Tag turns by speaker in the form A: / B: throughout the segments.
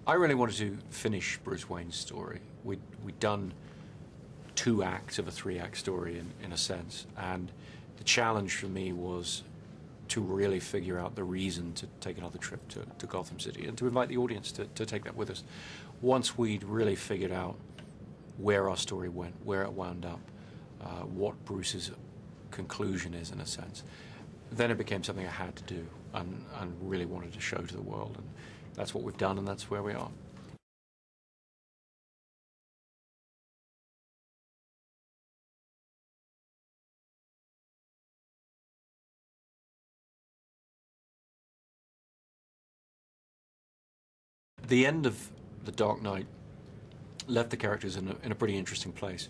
A: I really wanted to finish Bruce Wayne's story. We'd done 2 acts of a 3-act story in a sense, and the challenge for me was to really figure out the reason to take another trip to Gotham City and to invite the audience to take that with us. Once we'd really figured out where our story went, where it wound up, what Bruce's conclusion is in a sense, then it became something I had to do and really wanted to show to the world. And that's what we've done, and that's where we are. The end of The Dark Knight left the characters in a pretty interesting place.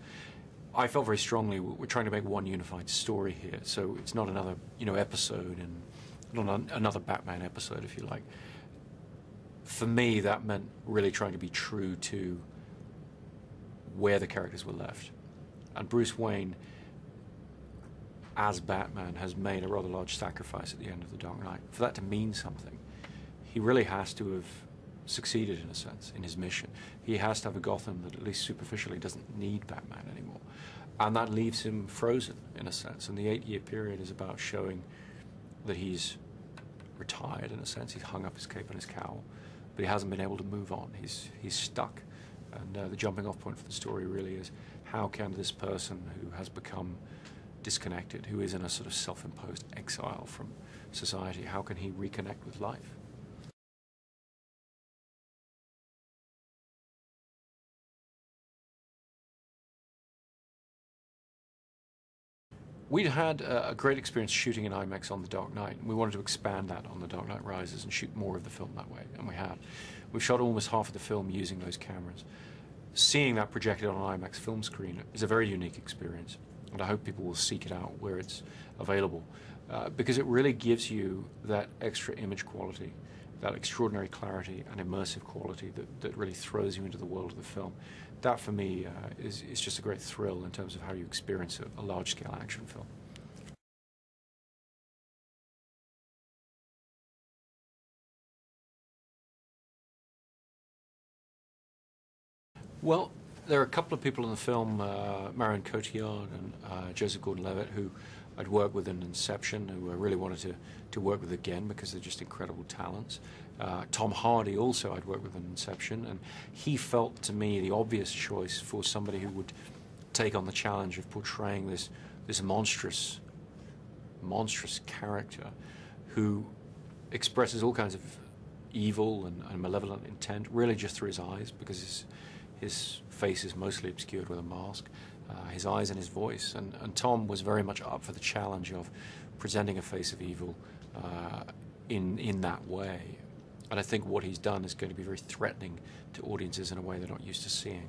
A: I felt very strongly we're trying to make one unified story here, so it's not another episode and not another Batman episode, if you like. For me, that meant really trying to be true to where the characters were left. And Bruce Wayne, as Batman, has made a rather large sacrifice at the end of The Dark Knight. For that to mean something, he really has to have succeeded, in a sense, in his mission. He has to have a Gotham that, at least superficially, doesn't need Batman anymore. And that leaves him frozen, in a sense. And the 8-year period is about showing that he's retired, in a sense. He's hung up his cape and his cowl, but he hasn't been able to move on. He's stuck. And the jumping off point for the story really is, how can this person who has become disconnected, who is in a sort of self-imposed exile from society, how can he reconnect with life? We'd had a great experience shooting in IMAX on The Dark Knight, and we wanted to expand that on The Dark Knight Rises and shoot more of the film that way, and we have. We've shot almost half of the film using those cameras. Seeing that projected on an IMAX film screen is a very unique experience, and I hope people will seek it out where it's available, because it really gives you that extra image quality, that extraordinary clarity and immersive quality that really throws you into the world of the film. That, for me, is just a great thrill in terms of how you experience a large-scale action film. Well, there are a couple of people in the film, Marion Cotillard and Joseph Gordon-Levitt, who I'd worked with in Inception, who I really wanted to work with again because they're just incredible talents. Tom Hardy also I'd worked with in Inception, and he felt to me the obvious choice for somebody who would take on the challenge of portraying this monstrous character who expresses all kinds of evil and malevolent intent, really just through his eyes, because his face is mostly obscured with a mask, his eyes and his voice. And Tom was very much up for the challenge of presenting a face of evil in that way. And I think what he's done is going to be very threatening to audiences in a way they're not used to seeing.